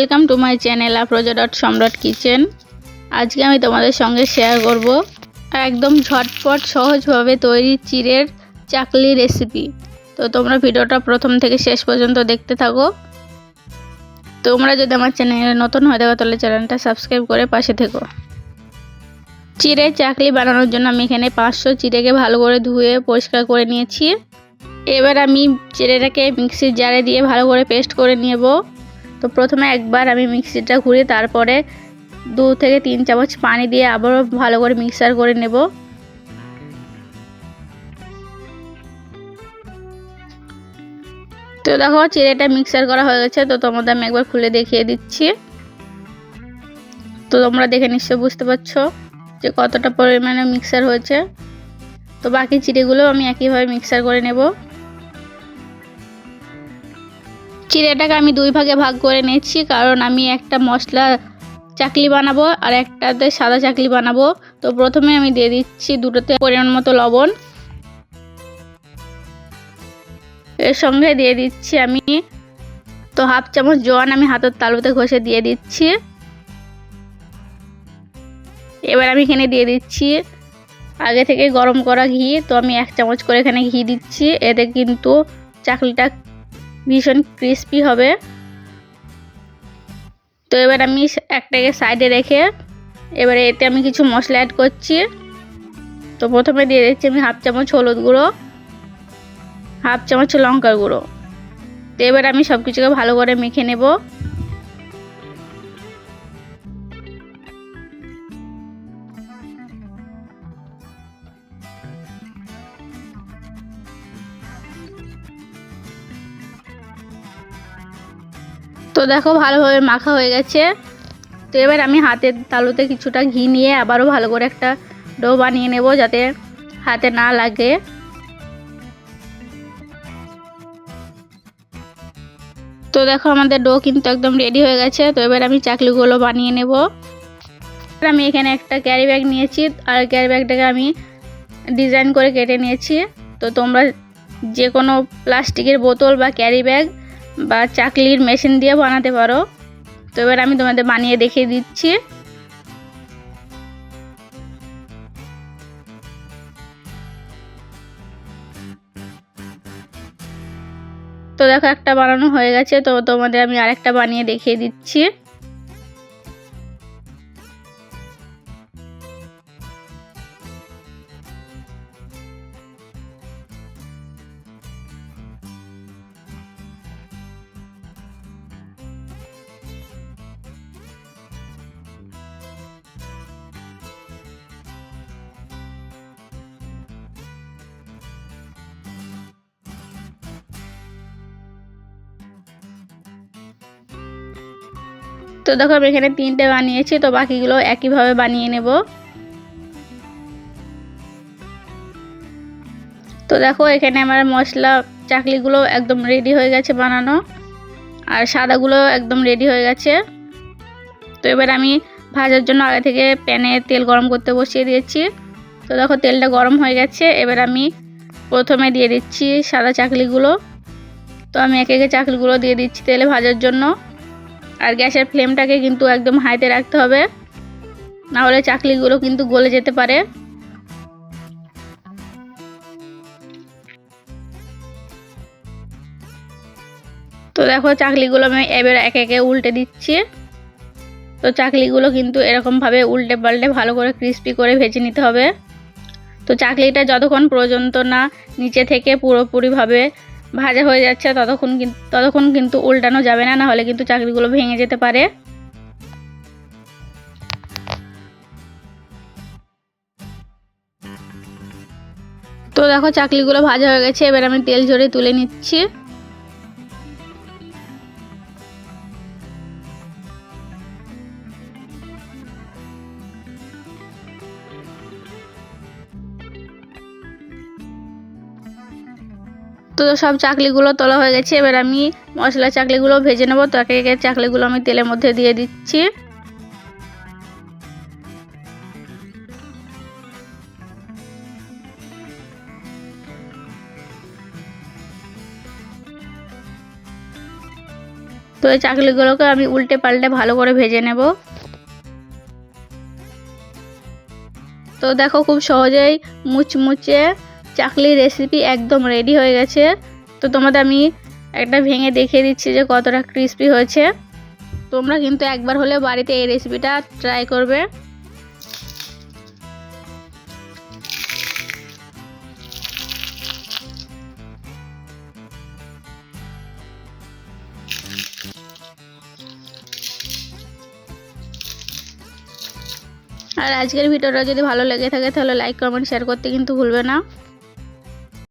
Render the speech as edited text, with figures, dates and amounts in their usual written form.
Welcome to my channel আফরোজা.সম্রাট kitchen. আজকে আমি তোমাদের সঙ্গে শেয়ার করব একদম ঝটপট সহজভাবে তৈরি চিড়ের চাকলি রেসিপি। তো তোমরা ভিডিওটা প্রথম থেকে শেষ পর্যন্ত দেখতে থাকো। তোমরা যদি আমার চ্যানেলে নতুন হয়ে থাকো তাহলে চ্যানেলটা সাবস্ক্রাইব করে পাশে থেকো। চিড়ের চাকলি বানানোর জন্য আমি এখানে 500 চিড়েকে ভালো করে ধুয়ে পরিষ্কার করে নিয়েছি। এবার আমি চিড়েটাকে মিক্সির জারে দিয়ে ভালো করে পেস্ট করে নেব। তো প্রথমে একবার আমি মিক্সিটা ঘুরিয়ে তারপরে 2 থেকে 3 চামচ পানি দিয়ে আবারও ভালো করে মিক্সার করে নেব। তো দেখো চিড়েটা মিক্সার করা হয়ে গেছে। তো তোমাদের আমি একবার খুলে দেখিয়ে দিচ্ছি। তো তোমরা দেখে নিশ্চয়ই বুঝতে পারছো যে কতটা পরিমাণে মিক্সার হয়েছে। তো বাকি চিড়েগুলো আমি একইভাবে মিক্সার করে নেব। চিড়েটাকে আমি 2 ভাগে ভাগ করে নিয়েছি, কারণ আমি একটা মশলা চাকলি বানাবো আর একটাতে সাদা চাকলি বানাবো। তো প্রথমে আমি দিয়ে দিচ্ছি দুটোতে পরিমাণ মতো লবণ। এর সঙ্গে দিয়ে দিচ্ছি আমি তো 1/2 চামচ জোয়ান আমি হাতের তালুতে ঘষে দিয়ে দিচ্ছি। এবার আমি এখানে দিয়ে দিচ্ছি আগে থেকে গরম করা ঘি। তো আমি 1 চামচ করে এখানে ঘি দিচ্ছি। এতে কিন্তু চাকলিটা ভীষণ ক্রিস্পি হবে। তো এবার আমি একটাকে সাইডে রেখে এবারে এতে আমি কিছু মশলা অ্যাড করছি। তো প্রথমে দিয়ে দিচ্ছি আমি 1/2 চামচ হলুদ গুঁড়ো, 1/2 চামচ লঙ্কার গুঁড়ো। তো এবার আমি সব কিছুকে ভালো করে মেখে নেব। তো দেখো ভালোভাবে মাখা হয়ে গেছে। তো এবার আমি হাতের তালুতে কিছুটা ঘি নিয়ে আবারও ভালো করে একটা ডো বানিয়ে নেব যাতে হাতে না লাগে। তো দেখো আমাদের ডো কিন্তু একদম রেডি হয়ে গেছে। তো এবার আমি চাকলিগুলো বানিয়ে নেব। আমি এখানে একটা ক্যারি ব্যাগ নিয়েছি আর ক্যারি ব্যাগটাকে আমি ডিজাইন করে কেটে নিয়েছি। তো তোমরা যে কোনো প্লাস্টিকের বোতল বা ক্যারি ব্যাগ বা চাকলির মেশিন দিয়ে বানাতে পারো। তো এবার আমি তোমাদের বানিয়ে দেখিয়ে দিচ্ছি। তো দেখো একটা বানানো হয়ে গেছে। তো তোমাদের আমি আরেকটা বানিয়ে দেখিয়ে দিচ্ছি। তো দেখো আমি এখানে 3টে বানিয়েছি। তো বাকিগুলো একইভাবে বানিয়ে নেব। তো দেখো এখানে আমার মশলা চাকলিগুলো একদম রেডি হয়ে গেছে বানানো, আর সাদাগুলো একদম রেডি হয়ে গেছে। তো এবার আমি ভাজার জন্য আগে থেকে প্যানে তেল গরম করতে বসিয়ে দিয়েছি। তো দেখো তেলটা গরম হয়ে গেছে। এবার আমি প্রথমে দিয়ে দিচ্ছি সাদা চাকলিগুলো। তো আমি একে একে চাকলিগুলো দিয়ে দিচ্ছি তেলে ভাজার জন্য। আর গ্যাসের ফ্লেমটাকে কিন্তু একদম হাইতে রাখতে হবে, না হলে চাকলিগুলো কিন্তু গলে যেতে পারে। তো দেখো চাকলিগুলো আমি এবার একে একে উল্টে দিচ্ছি। তো চাকলিগুলো কিন্তু এরকমভাবে উল্টে পাল্টে ভালো করে ক্রিস্পি করে ভেজে নিতে হবে। তো চাকলিটা যতক্ষণ পর্যন্ত না নিচে থেকে পুরোপুরিভাবে ভাজা হয়ে যাচ্ছে ততক্ষণ কিন্তু উল্টানো যাবে না, হলে কিন্তু চাকলিগুলো ভেঙে যেতে পারে। তো দেখো চাকলিগুলো ভাজা হয়ে গেছে। এবার আমি তেল ঝরিয়ে তুলে নিচ্ছি। তো সব চাকলিগুলো তোলা হয়ে গেছে। এবার আমি মশলা চাকলিগুলো ভেজে নেব। তো একে একে চাকলিগুলো আমি তেলের মধ্যে দিয়ে দিচ্ছি। তো এই চাকলিগুলোকে আমি উল্টে পাল্টে ভালো করে ভেজে নেব। তো দেখো খুব সহজেই মুচমুচে চাকলির রেসিপি একদম রেডি হয়ে গেছে। তো তোমাদের আমি একটা ভেঙে দেখিয়ে দিচ্ছি যে কতটা ক্রিস্পি হয়েছে। তোমরা কিন্তু একবার হলে বাড়িতে এই রেসিপিটা ট্রাই করবে। আর আজকের ভিডিওটা যদি ভালো লেগে থাকে তাহলে লাইক কমেন্ট শেয়ার করতে কিন্তু ভুলবে না।